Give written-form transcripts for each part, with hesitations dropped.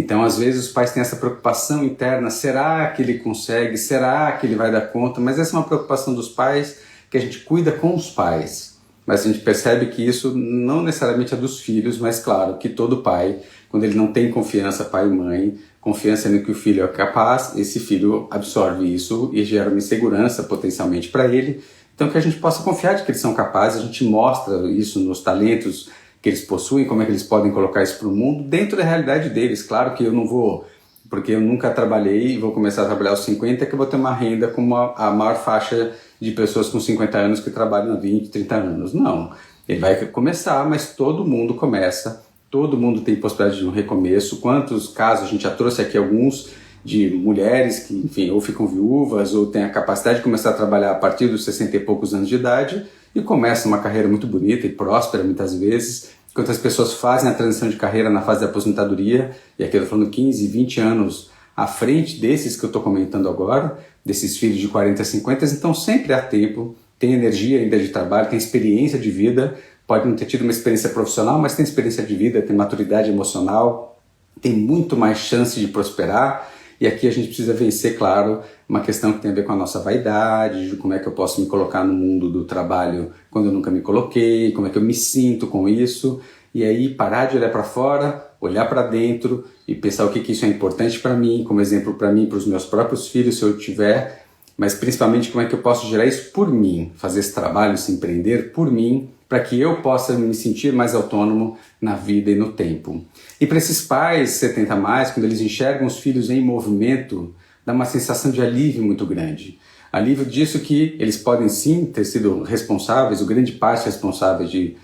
Então, às vezes, os pais têm essa preocupação interna, será que ele consegue, será que ele vai dar conta? Mas essa é uma preocupação dos pais, que a gente cuida com os pais. Mas a gente percebe que isso não necessariamente é dos filhos, mas claro, que todo pai, quando ele não tem confiança, pai e mãe, confiança no que o filho é capaz, esse filho absorve isso e gera uma insegurança potencialmente para ele. Então, que a gente possa confiar de que eles são capazes, a gente mostra isso nos talentos que eles possuem, como é que eles podem colocar isso para o mundo, dentro da realidade deles. Claro que eu não vou, porque eu nunca trabalhei e vou começar a trabalhar aos 50, que eu vou ter uma renda como a maior faixa de pessoas com 50 anos que trabalham há 20, 30 anos. Não, ele vai começar, mas todo mundo começa, todo mundo tem possibilidade de um recomeço. Quantos casos, a gente já trouxe aqui alguns, de mulheres que, enfim, ou ficam viúvas ou têm a capacidade de começar a trabalhar a partir dos 60 e poucos anos de idade e começam uma carreira muito bonita e próspera muitas vezes, enquanto as pessoas fazem a transição de carreira na fase da aposentadoria, e aqui eu estou falando 15, 20 anos à frente desses que eu estou comentando agora, desses filhos de 40, 50, então sempre há tempo, tem energia ainda de trabalho, tem experiência de vida, pode não ter tido uma experiência profissional, mas tem experiência de vida, tem maturidade emocional, tem muito mais chance de prosperar. E aqui a gente precisa vencer, claro, uma questão que tem a ver com a nossa vaidade, de como é que eu posso me colocar no mundo do trabalho quando eu nunca me coloquei, como é que eu me sinto com isso, e aí parar de olhar para fora, olhar para dentro e pensar o que isso é importante para mim, como exemplo para mim, para os meus próprios filhos, se eu tiver, mas principalmente como é que eu posso gerar isso por mim, fazer esse trabalho, se empreender por mim, para que eu possa me sentir mais autônomo na vida e no tempo. E para esses pais 70 a mais, quando eles enxergam os filhos em movimento, dá uma sensação de alívio muito grande. Alívio disso que eles podem sim ter sido responsáveis, ou grande parte responsáveis de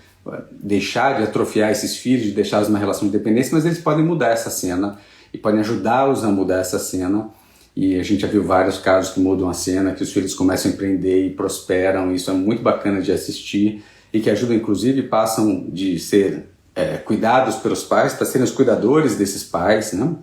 deixar de atrofiar esses filhos, de deixá-los numa relação de dependência, mas eles podem mudar essa cena e podem ajudá-los a mudar essa cena. E a gente já viu vários casos que mudam a cena, que os filhos começam a empreender e prosperam, e isso é muito bacana de assistir, e que ajudam, inclusive, passam de ser cuidados pelos pais para serem os cuidadores desses pais, né?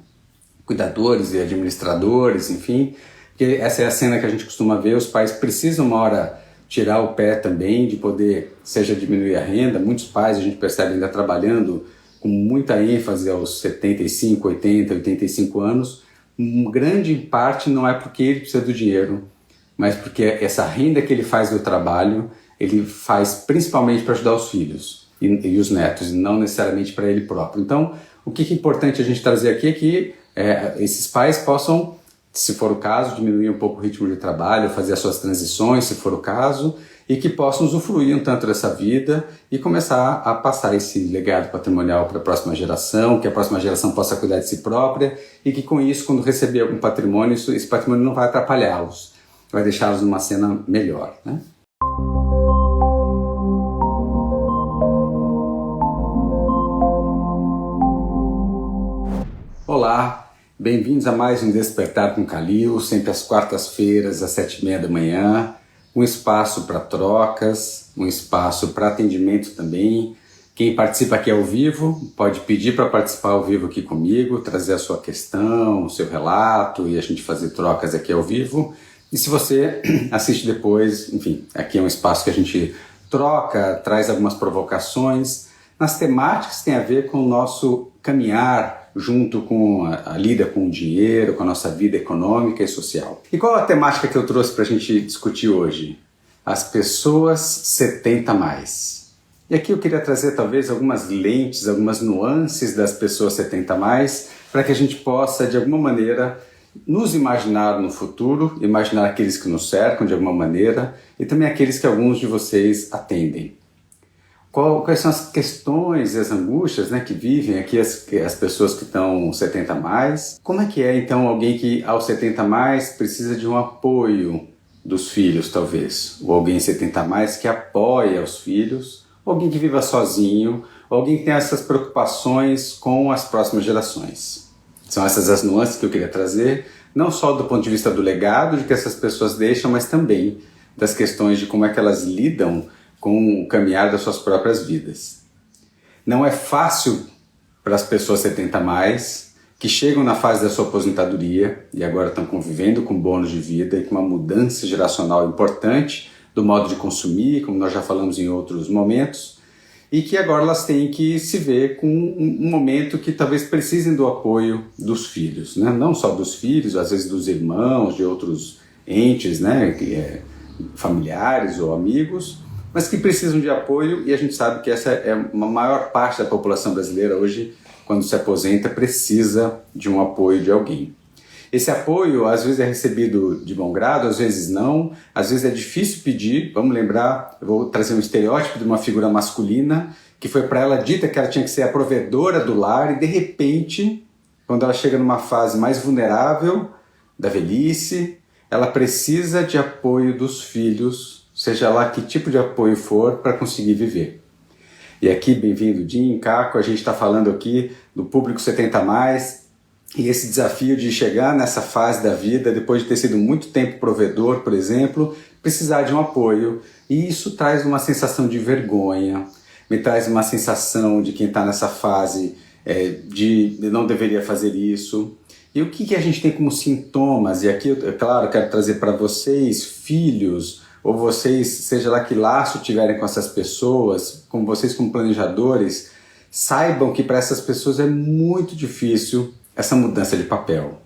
Cuidadores e administradores, enfim, porque essa é a cena que a gente costuma ver, os pais precisam uma hora tirar o pé também, de poder, seja diminuir a renda, muitos pais a gente percebe ainda trabalhando com muita ênfase aos 75, 80, 85 anos, grande parte não é porque ele precisa do dinheiro, mas porque essa renda que ele faz do trabalho, ele faz principalmente para ajudar os filhos e os netos, e não necessariamente para ele próprio. Então, o que é importante a gente trazer aqui é que esses pais possam, se for o caso, diminuir um pouco o ritmo de trabalho, fazer as suas transições, se for o caso, e que possam usufruir um tanto dessa vida e começar a passar esse legado patrimonial para a próxima geração, que a próxima geração possa cuidar de si própria e que com isso, quando receber algum patrimônio, esse patrimônio não vai atrapalhá-los, vai deixá-los numa cena melhor, né? Olá, bem-vindos a mais um Despertar com Kalil, sempre às quartas-feiras, às 7h30 da manhã, um espaço para trocas, um espaço para atendimento também. Quem participa aqui ao vivo pode pedir para participar ao vivo aqui comigo, trazer a sua questão, o seu relato e a gente fazer trocas aqui ao vivo. E se você assiste depois, enfim, aqui é um espaço que a gente troca, traz algumas provocações nas temáticas que têm a ver com o nosso caminhar junto com a lida com o dinheiro, com a nossa vida econômica e social. E qual a temática que eu trouxe para a gente discutir hoje? As pessoas 70 mais. E aqui eu queria trazer talvez algumas lentes, algumas nuances das pessoas 70 mais, para que a gente possa, de alguma maneira, nos imaginar no futuro, imaginar aqueles que nos cercam de alguma maneira e também aqueles que alguns de vocês atendem. Quais são as questões e as angústias, né, que vivem aqui as pessoas que estão 70 a mais? Como é que é, então, alguém que aos 70 a mais precisa de um apoio dos filhos, talvez? Ou alguém 70 a mais que apoia os filhos? Ou alguém que viva sozinho? Ou alguém que tem essas preocupações com as próximas gerações? São essas as nuances que eu queria trazer, não só do ponto de vista do legado de que essas pessoas deixam, mas também das questões de como é que elas lidam com o caminhar das suas próprias vidas. Não é fácil para as pessoas 70 a mais, que chegam na fase da sua aposentadoria e agora estão convivendo com bônus de vida e com uma mudança geracional importante do modo de consumir, como nós já falamos em outros momentos, e que agora elas têm que se ver com um momento que talvez precisem do apoio dos filhos, né? Não só dos filhos, às vezes dos irmãos, de outros entes, né? Familiares ou amigos, mas que precisam de apoio, e a gente sabe que essa é uma maior parte da população brasileira hoje, quando se aposenta, precisa de um apoio de alguém. Esse apoio às vezes é recebido de bom grado, às vezes não, às vezes é difícil pedir. Vamos lembrar, eu vou trazer um estereótipo de uma figura masculina que foi para ela dita que ela tinha que ser a provedora do lar, e de repente, quando ela chega numa fase mais vulnerável da velhice, ela precisa de apoio dos filhos, seja lá que tipo de apoio for, para conseguir viver. E aqui, bem-vindo, Jim, Caco, a gente está falando aqui do público 70+, e esse desafio de chegar nessa fase da vida, depois de ter sido muito tempo provedor, por exemplo, precisar de um apoio. E isso traz uma sensação de vergonha, me traz uma sensação de quem está nessa fase de não deveria fazer isso. E o que a gente tem como sintomas? E aqui, eu, claro, quero trazer para vocês, filhos, ou vocês, seja lá que laço tiverem com essas pessoas, como vocês como planejadores, saibam que para essas pessoas é muito difícil essa mudança de papel.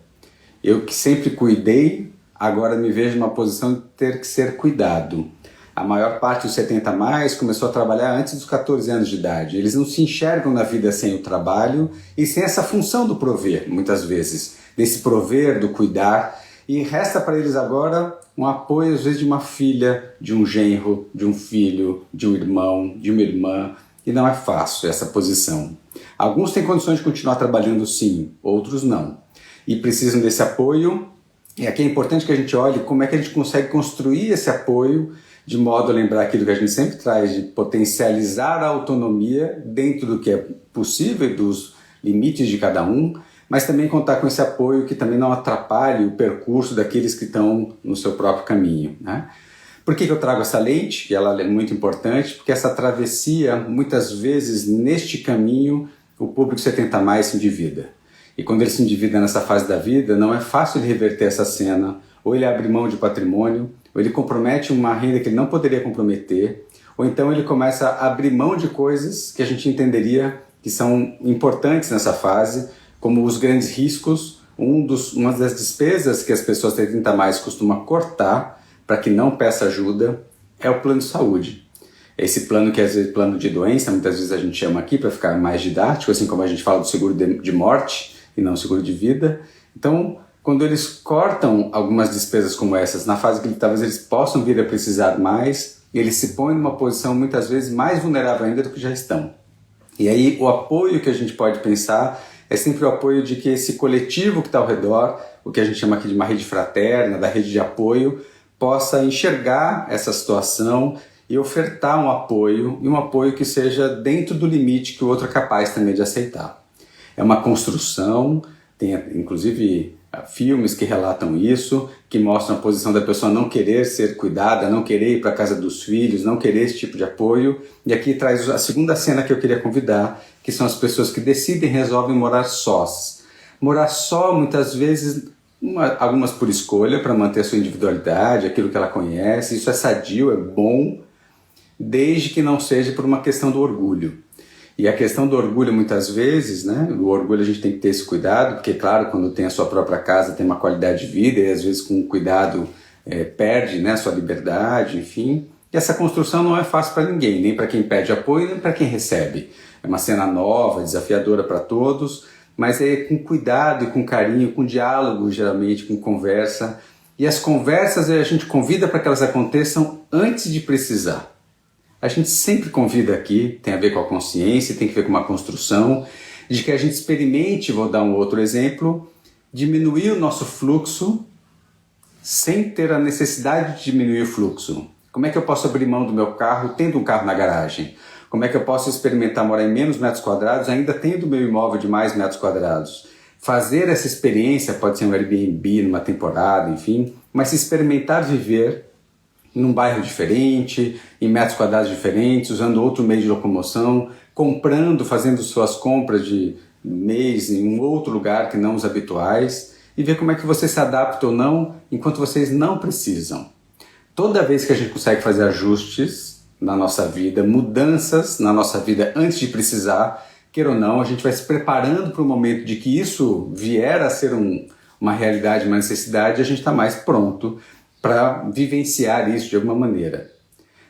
Eu que sempre cuidei, agora me vejo numa posição de ter que ser cuidado. A maior parte dos 70+, começou a trabalhar antes dos 14 anos de idade. Eles não se enxergam na vida sem o trabalho e sem essa função do prover, muitas vezes. Desse prover, do cuidar. E resta para eles agora um apoio, às vezes, de uma filha, de um genro, de um filho, de um irmão, de uma irmã. E não é fácil essa posição. Alguns têm condições de continuar trabalhando sim, outros não. E precisam desse apoio. E aqui é importante que a gente olhe como é que a gente consegue construir esse apoio de modo a lembrar aquilo que a gente sempre traz, de potencializar a autonomia dentro do que é possível e dos limites de cada um, mas também contar com esse apoio que também não atrapalhe o percurso daqueles que estão no seu próprio caminho, né? Por que eu trago essa lente? E ela é muito importante, porque essa travessia, muitas vezes, neste caminho, o público 70+ se endivida. E quando ele se endivida nessa fase da vida, não é fácil ele reverter essa cena. Ou ele abre mão de patrimônio, ou ele compromete uma renda que ele não poderia comprometer, ou então ele começa a abrir mão de coisas que a gente entenderia que são importantes nessa fase, como os grandes riscos. Uma das despesas que as pessoas 70+ costumam cortar para que não peça ajuda é o plano de saúde. Esse plano que às vezes é plano de doença, muitas vezes a gente chama aqui para ficar mais didático, assim como a gente fala do seguro de morte e não seguro de vida. Então, quando eles cortam algumas despesas como essas, na fase que talvez eles possam vir a precisar mais, eles se põem numa posição muitas vezes mais vulnerável ainda do que já estão. E aí o apoio que a gente pode pensar é sempre o apoio de que esse coletivo que está ao redor, o que a gente chama aqui de uma rede fraterna, da rede de apoio, possa enxergar essa situação e ofertar um apoio, e um apoio que seja dentro do limite que o outro é capaz também de aceitar. É uma construção, tem inclusive filmes que relatam isso, que mostram a posição da pessoa não querer ser cuidada, não querer ir para a casa dos filhos, não querer esse tipo de apoio. E aqui traz a segunda cena que eu queria convidar, que são as pessoas que decidem e resolvem morar sós. Morar só, muitas vezes, algumas por escolha, para manter a sua individualidade, aquilo que ela conhece. Isso é sadio, é bom, desde que não seja por uma questão do orgulho. E a questão do orgulho, muitas vezes, né? O orgulho a gente tem que ter esse cuidado, porque, claro, quando tem a sua própria casa, tem uma qualidade de vida, e às vezes com cuidado perde, né, a sua liberdade, enfim. E essa construção não é fácil para ninguém, nem para quem pede apoio, nem para quem recebe. É uma cena nova, desafiadora para todos, mas é com cuidado e com carinho, com diálogo, geralmente, com conversa. E as conversas a gente convida para que elas aconteçam antes de precisar. A gente sempre convida aqui, tem a ver com a consciência, tem a ver com uma construção, de que a gente experimente, vou dar um outro exemplo, diminuir o nosso fluxo sem ter a necessidade de diminuir o fluxo. Como é que eu posso abrir mão do meu carro tendo um carro na garagem? Como é que eu posso experimentar morar em menos metros quadrados ainda tendo meu imóvel de mais metros quadrados? Fazer essa experiência, pode ser um Airbnb numa temporada, enfim, mas se experimentar viver num bairro diferente, em metros quadrados diferentes, usando outro meio de locomoção, comprando, fazendo suas compras de mês em um outro lugar que não os habituais, e ver como é que você se adapta ou não, enquanto vocês não precisam. Toda vez que a gente consegue fazer ajustes, na nossa vida, mudanças na nossa vida antes de precisar, queira ou não, a gente vai se preparando para o momento de que isso vier a ser uma realidade, uma necessidade, e a gente está mais pronto para vivenciar isso de alguma maneira.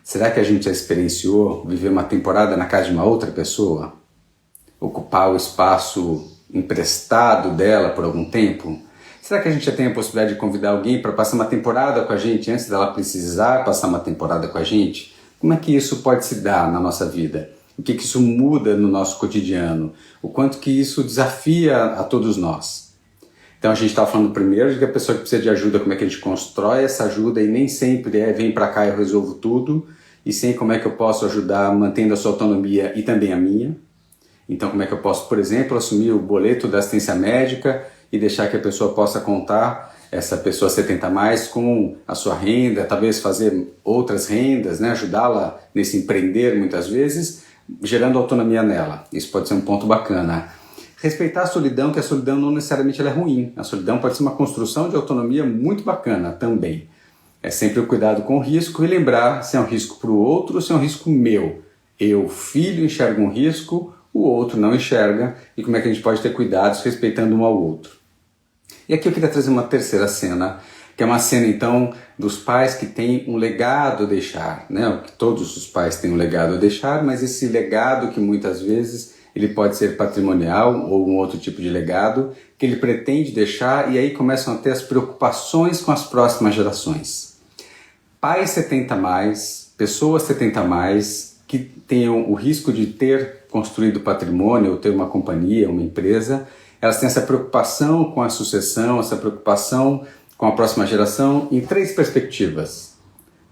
Será que a gente já experienciou viver uma temporada na casa de uma outra pessoa? Ocupar o espaço emprestado dela por algum tempo? Será que a gente já tem a possibilidade de convidar alguém para passar uma temporada com a gente antes dela precisar passar uma temporada com a gente? Como é que isso pode se dar na nossa vida? O que isso muda no nosso cotidiano? O quanto que isso desafia a todos nós? Então a gente está falando primeiro de que a pessoa que precisa de ajuda, como é que a gente constrói essa ajuda, e nem sempre vem para cá e eu resolvo tudo, e sim como é que eu posso ajudar mantendo a sua autonomia e também a minha. Então como é que eu posso, por exemplo, assumir o boleto da assistência médica e deixar que a pessoa possa contar, essa pessoa 70 a mais, com a sua renda, talvez fazer outras rendas, né? Ajudá-la nesse empreender muitas vezes, gerando autonomia nela. Isso pode ser um ponto bacana. Respeitar a solidão, que a solidão não necessariamente ela é ruim. A solidão pode ser uma construção de autonomia muito bacana também. É sempre o cuidado com o risco e lembrar se é um risco para o outro ou se é um risco meu. Eu, filho, enxergo um risco, o outro não enxerga, e como é que a gente pode ter cuidados respeitando um ao outro. E aqui eu queria trazer uma terceira cena, que é uma cena então dos pais que têm um legado a deixar, né? Todos os pais têm um legado a deixar, mas esse legado que muitas vezes ele pode ser patrimonial ou um outro tipo de legado que ele pretende deixar, e aí começam a ter as preocupações com as próximas gerações. Pais 70 a mais, pessoas 70 a mais, que tenham o risco de ter construído patrimônio ou ter uma companhia, uma empresa, elas têm essa preocupação com a sucessão, essa preocupação com a próxima geração em 3 perspectivas.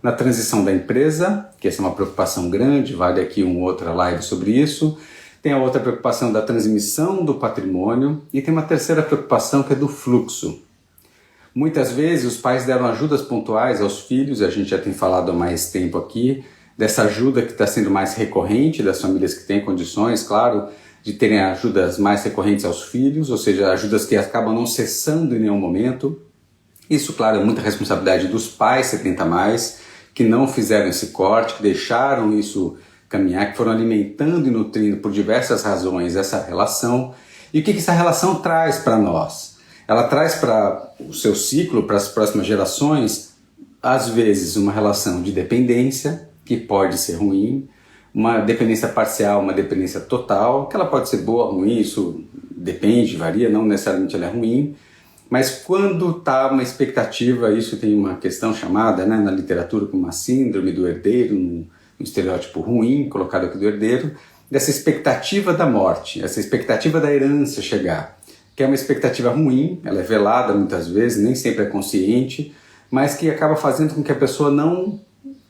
Na transição da empresa, que essa é uma preocupação grande, vale aqui uma outra live sobre isso. Tem a outra preocupação da transmissão do patrimônio e tem uma terceira preocupação que é do fluxo. Muitas vezes os pais deram ajudas pontuais aos filhos, a gente já tem falado há mais tempo aqui, dessa ajuda que está sendo mais recorrente das famílias que têm condições, claro, de terem ajudas mais recorrentes aos filhos, ou seja, ajudas que acabam não cessando em nenhum momento. Isso, claro, é muita responsabilidade dos pais 70 a mais, que não fizeram esse corte, que deixaram isso caminhar, que foram alimentando e nutrindo por diversas razões essa relação. E o que essa relação traz para nós? Ela traz para o seu ciclo, para as próximas gerações, às vezes uma relação de dependência, que pode ser ruim, uma dependência parcial, uma dependência total, que ela pode ser boa ou ruim, isso depende, varia, não necessariamente ela é ruim, mas quando está uma expectativa, isso tem uma questão chamada, né, na literatura como uma síndrome do herdeiro, um estereótipo ruim colocado aqui do herdeiro, dessa expectativa da morte, essa expectativa da herança chegar, que é uma expectativa ruim, ela é velada muitas vezes, nem sempre é consciente, mas que acaba fazendo com que a pessoa não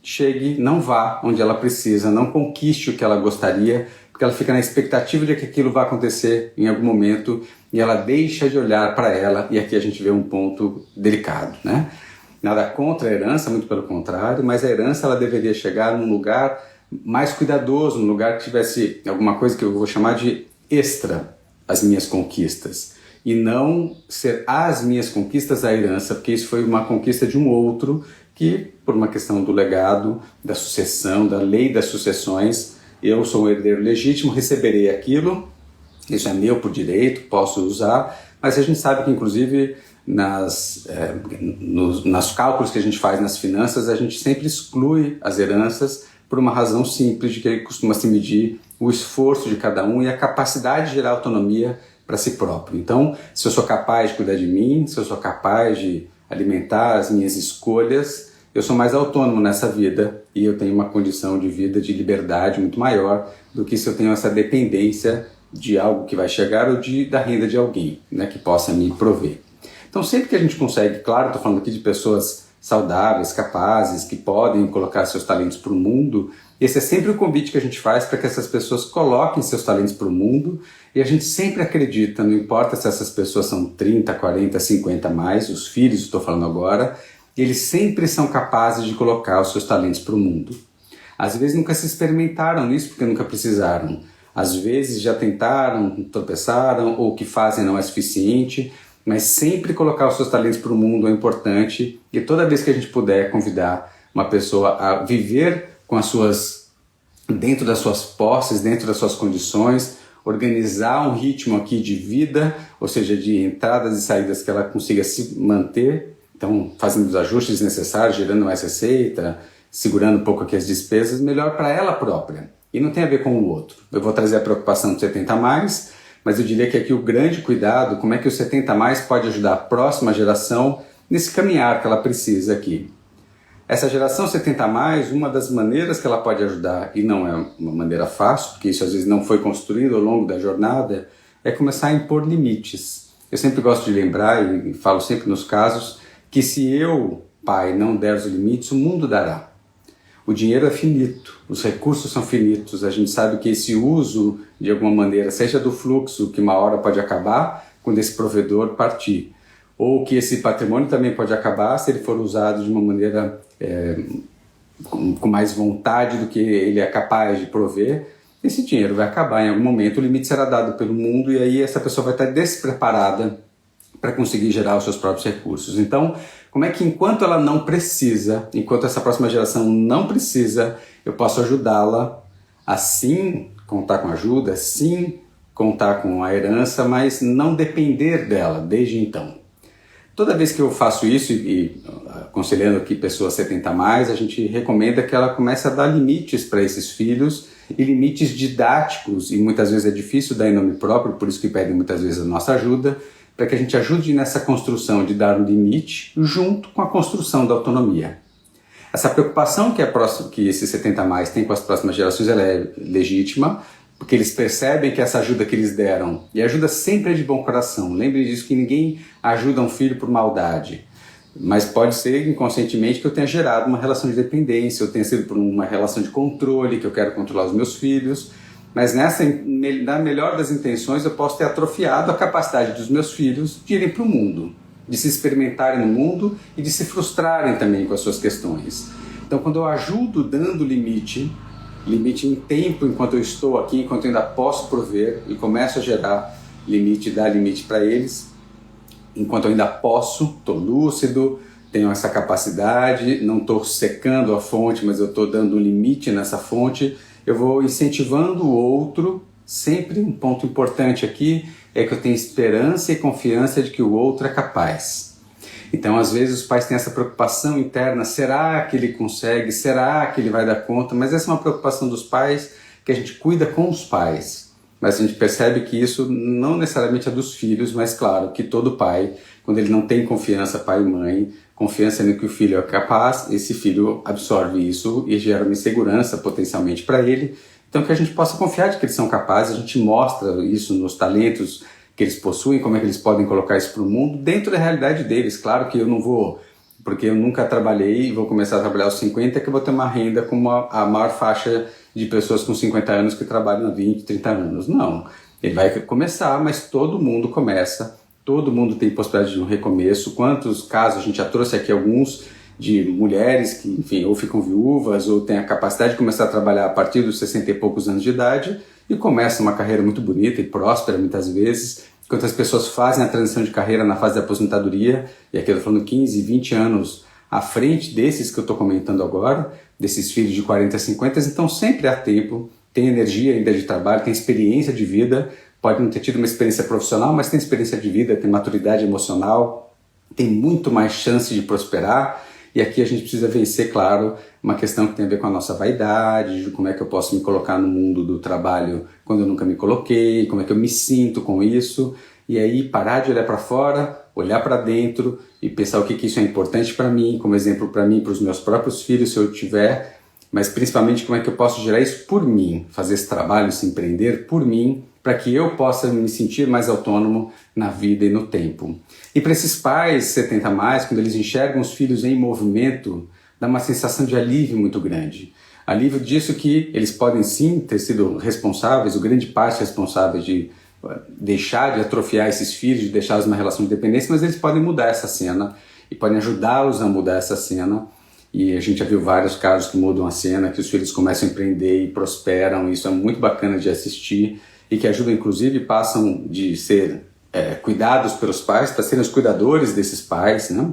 chegue, não vá onde ela precisa, não conquiste o que ela gostaria, porque ela fica na expectativa de que aquilo vai acontecer em algum momento e ela deixa de olhar para ela, e aqui a gente vê um ponto delicado, né? Nada contra a herança, muito pelo contrário, mas a herança ela deveria chegar num lugar mais cuidadoso, num lugar que tivesse alguma coisa que eu vou chamar de extra às minhas conquistas, e não ser as minhas conquistas a herança, porque isso foi uma conquista de um outro que, por uma questão do legado, da sucessão, da lei das sucessões, eu sou um herdeiro legítimo, receberei aquilo, isso é meu por direito, posso usar, mas a gente sabe que, inclusive, nos cálculos que a gente faz nas finanças, a gente sempre exclui as heranças por uma razão simples, de que costuma se medir o esforço de cada um e a capacidade de gerar autonomia para si próprio. Então, se eu sou capaz de cuidar de mim, se eu sou capaz de alimentar as minhas escolhas, eu sou mais autônomo nessa vida e eu tenho uma condição de vida de liberdade muito maior do que se eu tenho essa dependência de algo que vai chegar ou da renda de alguém, né, que possa me prover. Então sempre que a gente consegue, claro, estou falando aqui de pessoas saudáveis, capazes, que podem colocar seus talentos para o mundo, esse é sempre o convite que a gente faz para que essas pessoas coloquem seus talentos para o mundo, e a gente sempre acredita, não importa se essas pessoas são 30, 40, 50 a mais, os filhos, estou falando agora, eles sempre são capazes de colocar os seus talentos para o mundo. Às vezes nunca se experimentaram nisso porque nunca precisaram. Às vezes já tentaram, tropeçaram, ou o que fazem não é suficiente, mas sempre colocar os seus talentos para o mundo é importante, e toda vez que a gente puder convidar uma pessoa a viver com dentro das suas posses, dentro das suas condições, organizar um ritmo aqui de vida, ou seja, de entradas e saídas que ela consiga se manter, então fazendo os ajustes necessários, gerando mais receita, segurando um pouco aqui as despesas, melhor para ela própria. E não tem a ver com o outro. Eu vou trazer a preocupação do 70 mais, mas eu diria que aqui o grande cuidado, como é que o 70 mais pode ajudar a próxima geração nesse caminhar que ela precisa aqui. Essa geração 70 mais, uma das maneiras que ela pode ajudar, e não é uma maneira fácil, porque isso às vezes não foi construído ao longo da jornada, é começar a impor limites. Eu sempre gosto de lembrar, e falo sempre nos casos, que se eu, pai, não der os limites, o mundo dará. O dinheiro é finito, os recursos são finitos, a gente sabe que esse uso, de alguma maneira, seja do fluxo, que uma hora pode acabar quando esse provedor partir, ou que esse patrimônio também pode acabar se ele for usado de uma maneira com mais vontade do que ele é capaz de prover, esse dinheiro vai acabar em algum momento, o limite será dado pelo mundo e aí essa pessoa vai estar despreparada para conseguir gerar os seus próprios recursos. Então, como é que enquanto ela não precisa, enquanto essa próxima geração não precisa, eu posso ajudá-la a sim contar com ajuda, sim contar com a herança, mas não depender dela desde então. Toda vez que eu faço isso, e aconselhando aqui pessoas 70 mais, a gente recomenda que ela comece a dar limites para esses filhos, e limites didáticos, e muitas vezes é difícil dar em nome próprio, por isso que pedem muitas vezes a nossa ajuda, para que a gente ajude nessa construção de dar um limite junto com a construção da autonomia. Essa preocupação que esses 70 mais têm com as próximas gerações, ela é legítima, porque eles percebem que essa ajuda que eles deram, e ajuda sempre é de bom coração, lembre disso que ninguém ajuda um filho por maldade, mas pode ser inconscientemente que eu tenha gerado uma relação de dependência, eu tenha sido por uma relação de controle, que eu quero controlar os meus filhos, mas na melhor das intenções eu posso ter atrofiado a capacidade dos meus filhos de irem para o mundo, de se experimentarem no mundo e de se frustrarem também com as suas questões. Então quando eu ajudo dando limite em tempo enquanto eu estou aqui, enquanto eu ainda posso prover e começo a gerar limite, dar limite para eles, enquanto eu ainda posso, estou lúcido, tenho essa capacidade, não estou secando a fonte, mas eu estou dando um limite nessa fonte, eu vou incentivando o outro. Sempre um ponto importante aqui é que eu tenho esperança e confiança de que o outro é capaz. Então, às vezes, os pais têm essa preocupação interna, será que ele consegue, será que ele vai dar conta? Mas essa é uma preocupação dos pais que a gente cuida com os pais. Mas a gente percebe que isso não necessariamente é dos filhos, mas claro, que todo pai, quando ele não tem confiança, pai e mãe, confiança no que o filho é capaz, esse filho absorve isso e gera uma insegurança potencialmente para ele. Então que a gente possa confiar de que eles são capazes, a gente mostra isso nos talentos que eles possuem, como é que eles podem colocar isso para o mundo, dentro da realidade deles. Claro que eu não vou, porque eu nunca trabalhei e vou começar a trabalhar aos 50, que eu vou ter uma renda como a maior faixa de pessoas com 50 anos que trabalham há 20, 30 anos. Não, ele vai começar, mas todo mundo começa, todo mundo tem possibilidade de um recomeço. Quantos casos, a gente já trouxe aqui alguns, de mulheres que, enfim, ou ficam viúvas ou têm a capacidade de começar a trabalhar a partir dos 60 e poucos anos de idade e começam uma carreira muito bonita e próspera muitas vezes, enquanto as pessoas fazem a transição de carreira na fase da aposentadoria, e aqui eu estou falando 15, 20 anos à frente desses que eu estou comentando agora, desses filhos de 40, 50, então sempre há tempo, tem energia ainda de trabalho, tem experiência de vida, pode não ter tido uma experiência profissional, mas tem experiência de vida, tem maturidade emocional, tem muito mais chance de prosperar. E aqui a gente precisa vencer, claro, uma questão que tem a ver com a nossa vaidade, de como é que eu posso me colocar no mundo do trabalho quando eu nunca me coloquei, como é que eu me sinto com isso, e aí parar de olhar para fora, olhar para dentro e pensar o que isso é importante para mim, como exemplo para mim, para os meus próprios filhos, se eu tiver, mas principalmente como é que eu posso gerar isso por mim, fazer esse trabalho, se empreender por mim, para que eu possa me sentir mais autônomo na vida e no tempo. E para esses pais 70 mais, quando eles enxergam os filhos em movimento, dá uma sensação de alívio muito grande. Alívio disso que eles podem sim ter sido responsáveis, ou grande parte responsáveis de deixar de atrofiar esses filhos, de deixá-los numa relação de dependência, mas eles podem mudar essa cena e podem ajudá-los a mudar essa cena. E a gente já viu vários casos que mudam a cena, que os filhos começam a empreender e prosperam, isso é muito bacana de assistir, e que ajudam, inclusive, passam de ser cuidados pelos pais para serem os cuidadores desses pais, né?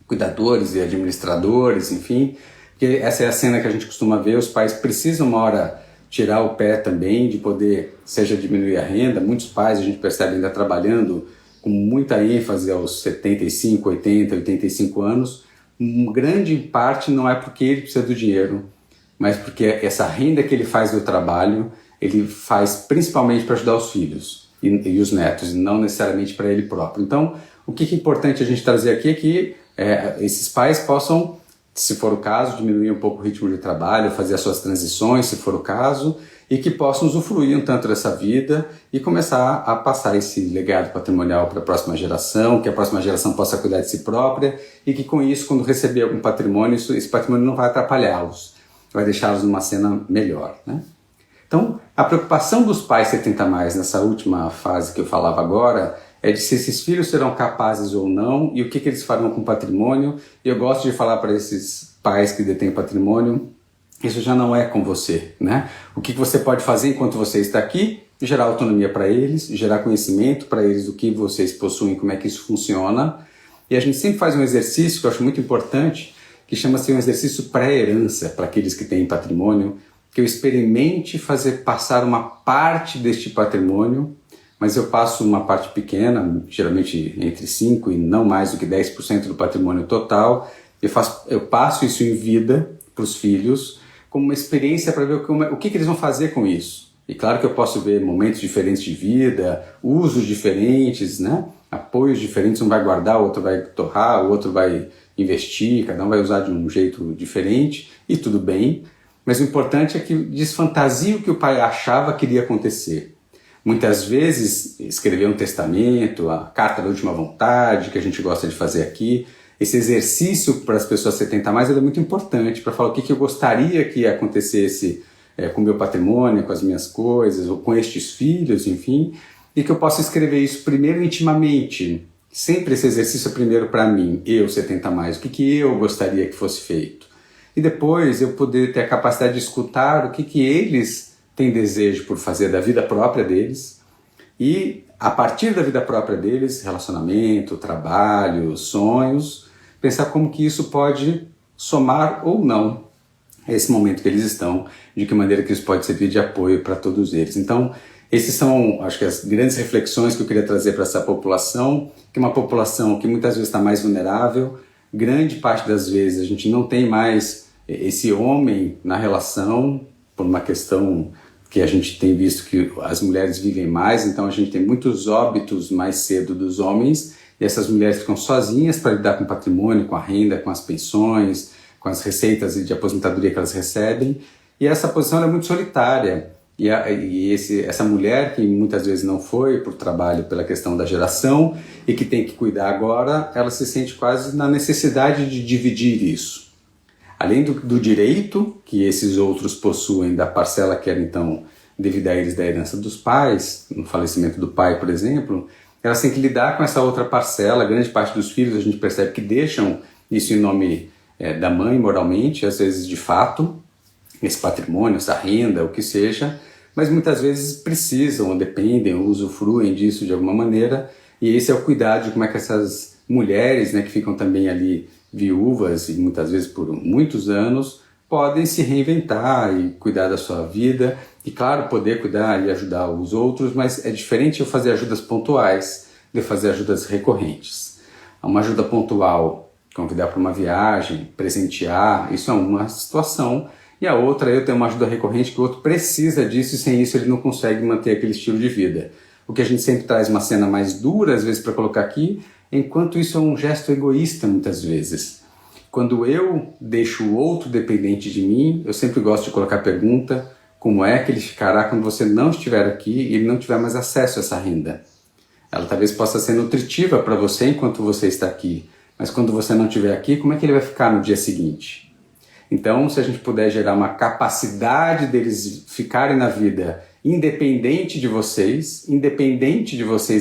Cuidadores e administradores, enfim, Porque essa é a cena que a gente costuma ver, os pais precisam uma hora tirar o pé também, de poder, seja diminuir a renda. Muitos pais a gente percebe ainda trabalhando com muita ênfase aos 75, 80, 85 anos. Grande parte não é porque ele precisa do dinheiro, mas porque essa renda que ele faz do trabalho, ele faz principalmente para ajudar os filhos e os netos, e não necessariamente para ele próprio. Então, o que é importante a gente trazer aqui é que esses pais possam, se for o caso, diminuir um pouco o ritmo de trabalho, fazer as suas transições, se for o caso, e que possam usufruir um tanto dessa vida e começar a passar esse legado patrimonial para a próxima geração, que a próxima geração possa cuidar de si própria e que com isso, quando receber algum patrimônio, esse patrimônio não vai atrapalhá-los, vai deixá-los numa cena melhor, né? Então, a preocupação dos pais 70 mais nessa última fase que eu falava agora é de se esses filhos serão capazes ou não e o que eles farão com o patrimônio. E eu gosto de falar para esses pais que detêm patrimônio, isso já não é com você, né? O que você pode fazer enquanto você está aqui? Gerar autonomia para eles, gerar conhecimento para eles do que vocês possuem, como é que isso funciona. E a gente sempre faz um exercício que eu acho muito importante, que chama-se um exercício pré-herança para aqueles que têm patrimônio, que eu experimente fazer passar uma parte deste patrimônio, mas eu passo uma parte pequena, geralmente entre 5% e não mais do que 10% do patrimônio total, eu passo isso em vida para os filhos, como uma experiência para ver o que eles vão fazer com isso. E claro que eu posso ver momentos diferentes de vida, usos diferentes, né? Apoios diferentes, um vai guardar, o outro vai torrar, o outro vai investir, cada um vai usar de um jeito diferente, e tudo bem. Mas o importante é que desfantasie o que o pai achava que iria acontecer. Muitas vezes, escrever um testamento, a carta da última vontade, que a gente gosta de fazer aqui, esse exercício para as pessoas 70 mais é muito importante, para falar o que eu gostaria que acontecesse com o meu patrimônio, com as minhas coisas, ou com estes filhos, enfim, e que eu possa escrever isso primeiro intimamente. Sempre esse exercício é primeiro para mim, eu 70 mais, o que eu gostaria que fosse feito. E depois eu poder ter a capacidade de escutar o que eles têm desejo por fazer da vida própria deles e, a partir da vida própria deles, relacionamento, trabalho, sonhos, pensar como que isso pode somar ou não a esse momento que eles estão, de que maneira que isso pode servir de apoio para todos eles. Então, esses são, acho que, as grandes reflexões que eu queria trazer para essa população, que é uma população que muitas vezes está mais vulnerável. Grande parte das vezes a gente não tem mais esse homem na relação, por uma questão que a gente tem visto que as mulheres vivem mais, então a gente tem muitos óbitos mais cedo dos homens, e essas mulheres ficam sozinhas para lidar com o patrimônio, com a renda, com as pensões, com as receitas de aposentadoria que elas recebem, e essa posição é muito solitária. Essa mulher, que muitas vezes não foi por trabalho, pela questão da geração, e que tem que cuidar agora, ela se sente quase na necessidade de dividir isso. Além do direito que esses outros possuem da parcela que era então devida a eles da herança dos pais, no falecimento do pai, por exemplo, elas têm que lidar com essa outra parcela. Grande parte dos filhos a gente percebe que deixam isso em nome da mãe moralmente, às vezes de fato, esse patrimônio, essa renda, o que seja, mas muitas vezes precisam, ou dependem, ou usufruem disso de alguma maneira, e esse é o cuidado de como é que essas mulheres, né, que ficam também ali viúvas e muitas vezes por muitos anos, podem se reinventar e cuidar da sua vida e, claro, poder cuidar e ajudar os outros, mas é diferente eu fazer ajudas pontuais de fazer ajudas recorrentes. Uma ajuda pontual, convidar para uma viagem, presentear, isso é uma situação, e a outra eu tenho uma ajuda recorrente que o outro precisa disso e sem isso ele não consegue manter aquele estilo de vida. O que a gente sempre traz uma cena mais dura, às vezes, para colocar aqui, enquanto isso é um gesto egoísta muitas vezes. Quando eu deixo o outro dependente de mim, eu sempre gosto de colocar a pergunta: como é que ele ficará quando você não estiver aqui e ele não tiver mais acesso a essa renda? Ela talvez possa ser nutritiva para você enquanto você está aqui, mas quando você não estiver aqui, como é que ele vai ficar no dia seguinte? Então, se a gente puder gerar uma capacidade deles ficarem na vida independente de vocês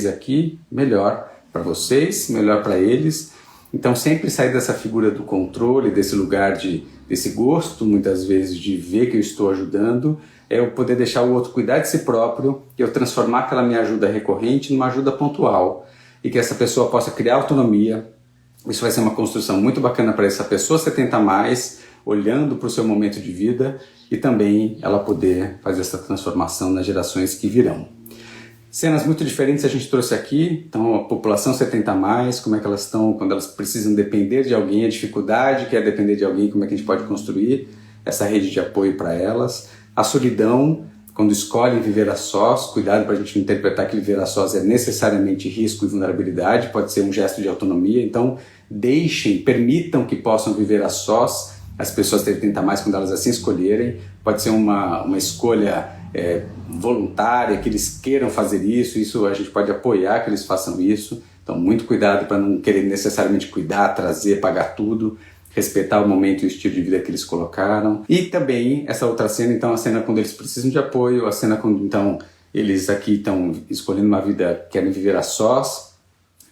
aqui, melhor para vocês, melhor para eles. Então sempre sair dessa figura do controle, desse lugar desse gosto, muitas vezes, de ver que eu estou ajudando, é eu poder deixar o outro cuidar de si próprio e eu transformar aquela minha ajuda recorrente numa ajuda pontual e que essa pessoa possa criar autonomia. Isso vai ser uma construção muito bacana para essa pessoa 70 mais, olhando para o seu momento de vida e também ela poder fazer essa transformação nas gerações que virão. Cenas muito diferentes a gente trouxe aqui, então a população 70+, como é que elas estão quando elas precisam depender de alguém, a dificuldade que é depender de alguém, como é que a gente pode construir essa rede de apoio para elas, a solidão, quando escolhem viver a sós, cuidado para a gente não interpretar que viver a sós é necessariamente risco e vulnerabilidade, pode ser um gesto de autonomia, então permitam que possam viver a sós, as pessoas 70+, quando elas assim escolherem, pode ser uma escolha voluntária, que eles queiram fazer isso a gente pode apoiar que eles façam isso, então muito cuidado para não querer necessariamente cuidar, trazer, pagar tudo, respeitar o momento e o estilo de vida que eles colocaram. E também essa outra cena, então a cena quando eles precisam de apoio, a cena quando então eles aqui estão escolhendo uma vida, querem viver a sós,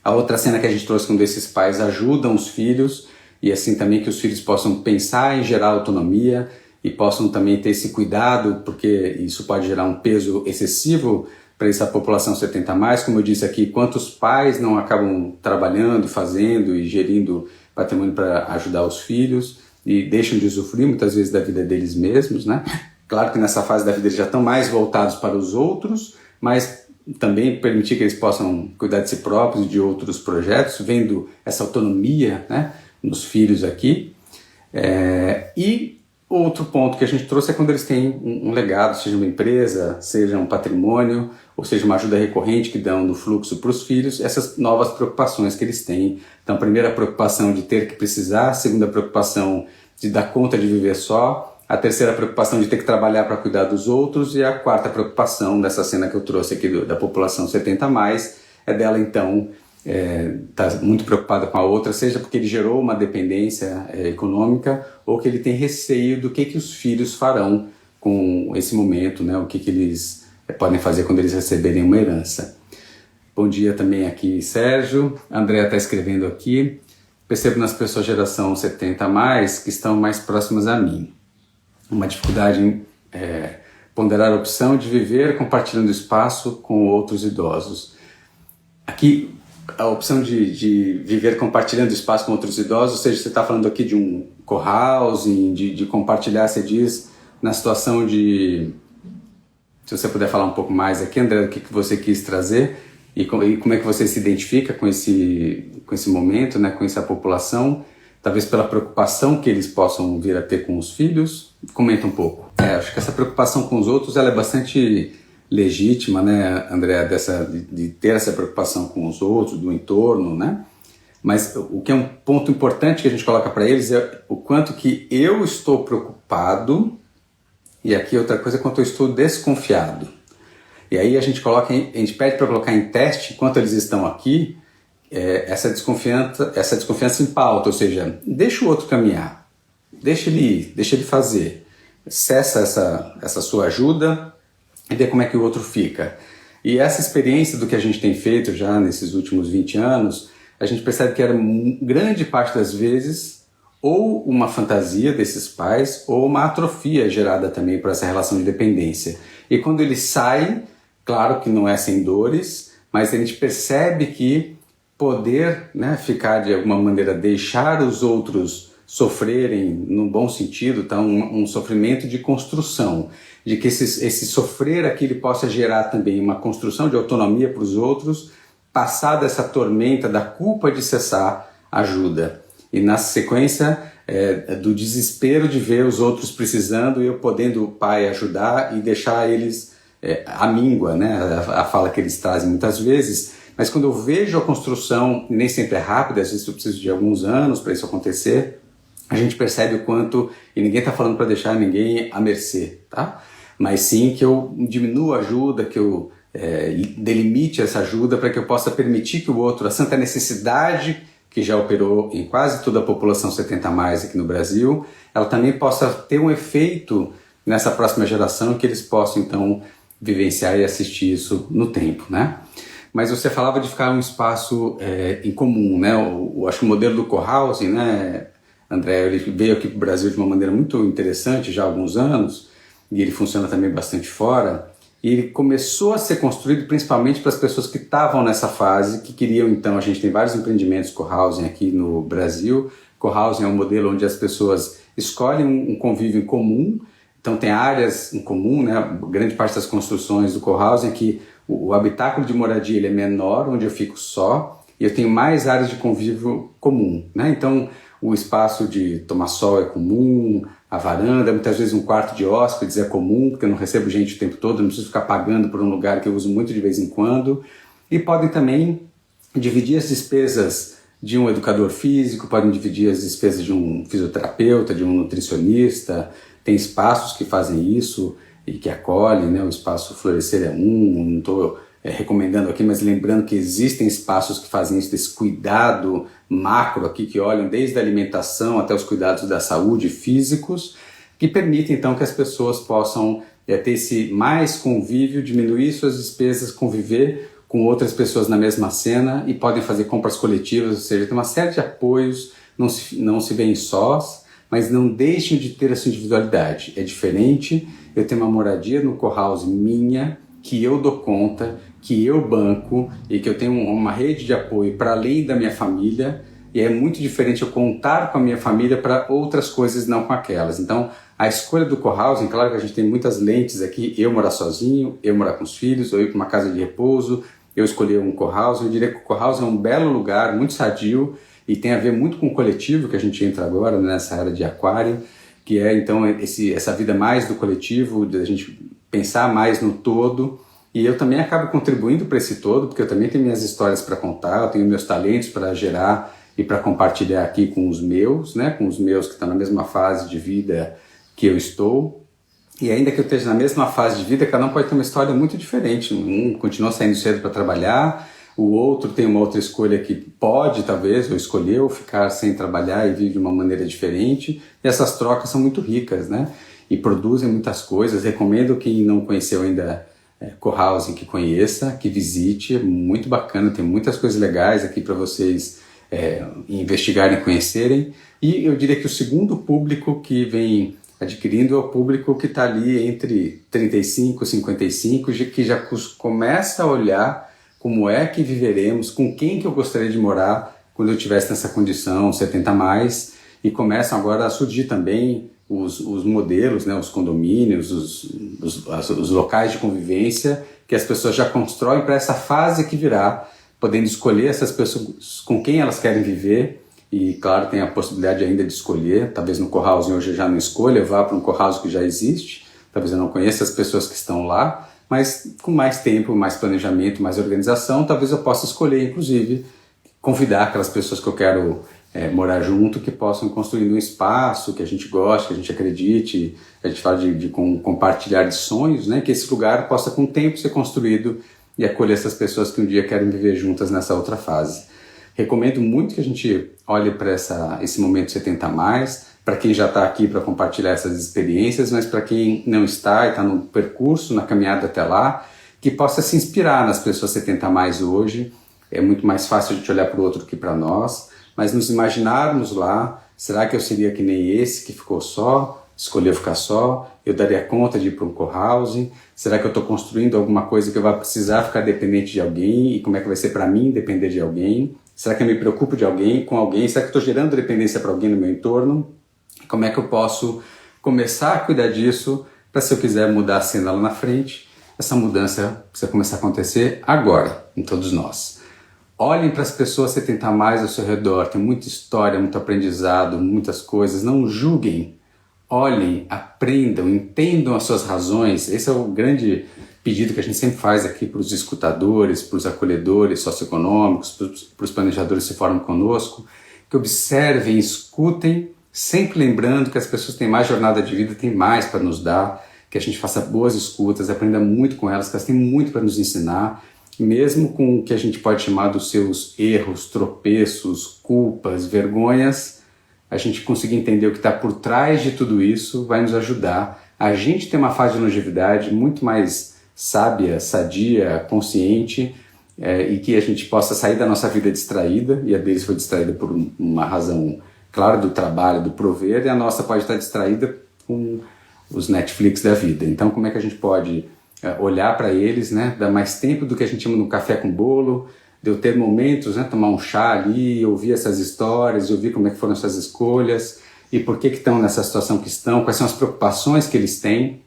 a outra cena que a gente trouxe quando esses pais ajudam os filhos e assim também que os filhos possam pensar em gerar autonomia e possam também ter esse cuidado, porque isso pode gerar um peso excessivo para essa população 70+, como eu disse aqui, quantos pais não acabam trabalhando, fazendo e gerindo patrimônio para ajudar os filhos e deixam de usufruir muitas vezes da vida deles mesmos, né? Claro que nessa fase da vida eles já estão mais voltados para os outros, mas também permitir que eles possam cuidar de si próprios e de outros projetos, vendo essa autonomia, né, nos filhos aqui. E outro ponto que a gente trouxe é quando eles têm um legado, seja uma empresa, seja um patrimônio, ou seja uma ajuda recorrente que dão no fluxo para os filhos, essas novas preocupações que eles têm. Então, a primeira preocupação de ter que precisar, a segunda preocupação de dar conta de viver só, a terceira preocupação de ter que trabalhar para cuidar dos outros e a quarta preocupação dessa cena que eu trouxe aqui da população 70+, é dela então está muito preocupada com a outra, seja porque ele gerou uma dependência econômica ou que ele tem receio do que os filhos farão com esse momento, né? O que eles podem fazer quando eles receberem uma herança. Bom dia também aqui, Sérgio. Andréa está escrevendo aqui. Percebo nas pessoas geração 70+, que estão mais próximas a mim. Uma dificuldade em ponderar a opção de viver compartilhando espaço com outros idosos. Aqui, a opção de viver compartilhando espaço com outros idosos, ou seja, você está falando aqui de um co-housing, de compartilhar, você diz, na situação de... Se você puder falar um pouco mais aqui, André, o que você quis trazer e como é que você se identifica com esse momento, né, com essa população, talvez pela preocupação que eles possam vir a ter com os filhos. Comenta um pouco. Acho que essa preocupação com os outros ela é bastante legítima, né, André, de ter essa preocupação com os outros, do entorno, né? Mas o que é um ponto importante que a gente coloca para eles é o quanto que eu estou preocupado e aqui outra coisa é quanto eu estou desconfiado. E aí a gente pede para colocar em teste, enquanto eles estão aqui, essa desconfiança em pauta, ou seja, deixa o outro caminhar, deixa ele ir, deixa ele fazer, cessa essa sua ajuda e ver como é que o outro fica. E essa experiência do que a gente tem feito já nesses últimos 20 anos, a gente percebe que era grande parte das vezes ou uma fantasia desses pais ou uma atrofia gerada também por essa relação de dependência. E quando eles saem, claro que não é sem dores, mas a gente percebe que poder, né, ficar de alguma maneira, deixar os outros sofrerem, no bom sentido, tá? Um sofrimento de construção, de que esse sofrer aqui ele possa gerar também uma construção de autonomia para os outros, passar dessa tormenta da culpa de cessar ajuda. E na sequência do desespero de ver os outros precisando e eu podendo o pai ajudar e deixar eles à míngua, né? A fala que eles trazem muitas vezes. Mas quando eu vejo a construção, nem sempre é rápida, às vezes eu preciso de alguns anos para isso acontecer, a gente percebe o quanto, e ninguém está falando para deixar ninguém à mercê, tá? Mas sim que eu diminua a ajuda, que eu delimite essa ajuda para que eu possa permitir que o outro, a santa necessidade que já operou em quase toda a população 70+ aqui no Brasil, ela também possa ter um efeito nessa próxima geração que eles possam então vivenciar e assistir isso no tempo, né? Mas você falava de ficar um espaço em comum, né? Acho que o modelo do co-housing, né, André, ele veio aqui para o Brasil de uma maneira muito interessante já há alguns anos, e ele funciona também bastante fora, e ele começou a ser construído principalmente para as pessoas que estavam nessa fase, que queriam então, a gente tem vários empreendimentos co-housing aqui no Brasil. Co-housing é um modelo onde as pessoas escolhem um convívio em comum. Então tem áreas em comum, né? Grande parte das construções do co-housing é que o habitáculo de moradia ele é menor, onde eu fico só, e eu tenho mais áreas de convívio comum, né? Então o espaço de tomar sol é comum, a varanda, muitas vezes um quarto de hóspedes é comum, porque eu não recebo gente o tempo todo, não preciso ficar pagando por um lugar que eu uso muito de vez em quando. E podem também dividir as despesas de um educador físico, podem dividir as despesas de um fisioterapeuta, de um nutricionista. Tem espaços que fazem isso e que acolhem, né? O espaço Florescer é não estou recomendando aqui, mas lembrando que existem espaços que fazem isso, desse cuidado macro aqui, que olham desde a alimentação até os cuidados da saúde físicos, que permitem então que as pessoas possam ter esse mais convívio, diminuir suas despesas, conviver com outras pessoas na mesma cena e podem fazer compras coletivas, ou seja, tem uma série de apoios, não se veem sós, mas não deixem de ter a sua individualidade. É diferente eu ter uma moradia no co-house minha, que eu dou conta, que eu banco e que eu tenho uma rede de apoio para além da minha família, e é muito diferente eu contar com a minha família para outras coisas, não com aquelas. Então, a escolha do co-housing, claro que a gente tem muitas lentes aqui, eu morar sozinho, eu morar com os filhos, ou ir para uma casa de repouso, eu escolher um co-housing. Eu diria que o co-housing é um belo lugar, muito sadio, e tem a ver muito com o coletivo, que a gente entra agora nessa área de aquário, que é então essa vida mais do coletivo, de a gente pensar mais no todo. E eu também acabo contribuindo para esse todo, porque eu também tenho minhas histórias para contar, eu tenho meus talentos para gerar e para compartilhar aqui com os meus, né, com os meus que estão na mesma fase de vida que eu estou. E ainda que eu esteja na mesma fase de vida, cada um pode ter uma história muito diferente. Um continua saindo cedo para trabalhar, o outro tem uma outra escolha que pode, talvez, ou escolheu ficar sem trabalhar e vive de uma maneira diferente. E essas trocas são muito ricas, né? E produzem muitas coisas. Recomendo quem não conheceu ainda co-housing que conheça, que visite. É muito bacana, tem muitas coisas legais aqui para vocês investigarem e conhecerem. E eu diria que o segundo público que vem adquirindo é o público que está ali entre 35 e 55, que já começa a olhar como é que viveremos, com quem que eu gostaria de morar quando eu estivesse nessa condição 70 mais, e começam agora a surgir também os modelos, né, os condomínios, os locais de convivência que as pessoas já constroem para essa fase que virá, podendo escolher essas pessoas com quem elas querem viver. E claro, tem a possibilidade ainda de escolher, talvez no co-housing hoje eu já não escolha, eu vá para um co-housing que já existe, talvez eu não conheça as pessoas que estão lá, mas com mais tempo, mais planejamento, mais organização, talvez eu possa escolher, inclusive, convidar aquelas pessoas que eu quero morar junto, que possam construir um espaço que a gente goste, que a gente acredite. A gente fala de compartilhar de sonhos, né? Que esse lugar possa com o tempo ser construído e acolher essas pessoas que um dia querem viver juntas nessa outra fase. Recomendo muito que a gente olhe para esse momento 70 mais, para quem já está aqui para compartilhar essas experiências, mas para quem não está e está no percurso, na caminhada até lá, que possa se inspirar nas pessoas 70 mais hoje. É muito mais fácil a gente olhar para o outro do que para nós, mas nos imaginarmos lá, será que eu seria que nem esse que ficou só, escolheu ficar só, eu daria conta de ir para um co-housing? Será que eu estou construindo alguma coisa que eu vou precisar ficar dependente de alguém, e como é que vai ser para mim depender de alguém? Será que eu me preocupo com alguém? Será que eu estou gerando dependência para alguém no meu entorno? Como é que eu posso começar a cuidar disso para, se eu quiser mudar a cena lá na frente, essa mudança precisa começar a acontecer agora, em todos nós. Olhem para as pessoas 70 a mais ao seu redor, tem muita história, muito aprendizado, muitas coisas, não julguem. Olhem, aprendam, entendam as suas razões. Esse é o grande pedido que a gente sempre faz aqui para os escutadores, para os acolhedores socioeconômicos, para os planejadores que se formam conosco, que observem, escutem, sempre lembrando que as pessoas têm mais jornada de vida, têm mais para nos dar, que a gente faça boas escutas, aprenda muito com elas, que elas têm muito para nos ensinar, mesmo com o que a gente pode chamar dos seus erros, tropeços, culpas, vergonhas. A gente conseguir entender o que está por trás de tudo isso vai nos ajudar a gente ter uma fase de longevidade muito mais sábia, sadia, consciente, e que a gente possa sair da nossa vida distraída, e a deles foi distraída por uma razão clara do trabalho, do prover, e a nossa pode estar distraída com os Netflix da vida. Então, como é que a gente pode olhar para eles, né, dar mais tempo do que a gente chama no café com bolo, de eu ter momentos, né, tomar um chá ali, ouvir essas histórias, ouvir como é que foram essas escolhas, e por que estão nessa situação que estão, quais são as preocupações que eles têm,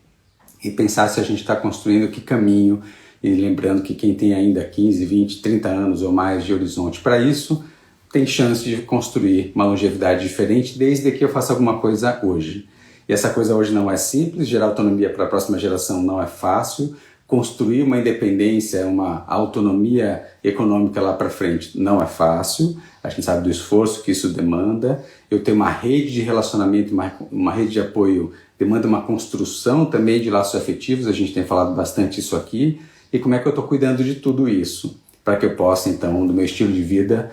e pensar se a gente está construindo que caminho, e lembrando que quem tem ainda 15, 20, 30 anos ou mais de horizonte para isso, tem chance de construir uma longevidade diferente desde que eu faça alguma coisa hoje. E essa coisa hoje não é simples, gerar autonomia para a próxima geração não é fácil, construir uma independência, uma autonomia econômica lá para frente não é fácil, a gente sabe do esforço que isso demanda. Eu tenho uma rede de relacionamento, uma rede de apoio, demanda uma construção também de laços afetivos, a gente tem falado bastante isso aqui, e como é que eu estou cuidando de tudo isso, para que eu possa então, do meu estilo de vida,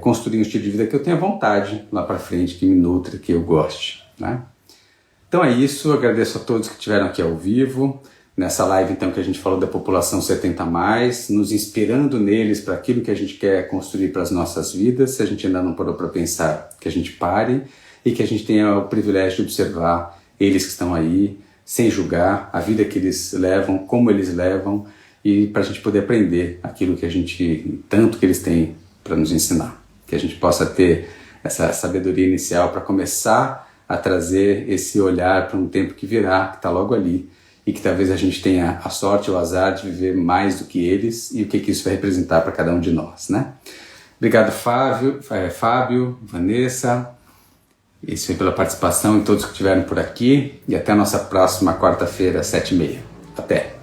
construir um estilo de vida que eu tenha vontade lá para frente, que me nutra, que eu goste, né? Então é isso, eu agradeço a todos que estiveram aqui ao vivo, nessa live então que a gente falou da população 70+, nos inspirando neles para aquilo que a gente quer construir para as nossas vidas. Se a gente ainda não parou para pensar, que a gente pare e que a gente tenha o privilégio de observar eles que estão aí, sem julgar a vida que eles levam, como eles levam, e para a gente poder aprender aquilo que a gente, tanto que eles têm para nos ensinar. Que a gente possa ter essa sabedoria inicial para começar a trazer esse olhar para um tempo que virá, que está logo ali, e que talvez a gente tenha a sorte ou o azar de viver mais do que eles, e o que isso vai representar para cada um de nós, né? Obrigado, Fábio, Vanessa, isso foi pela participação e todos que estiveram por aqui, e até a nossa próxima quarta-feira, 7h30. Até!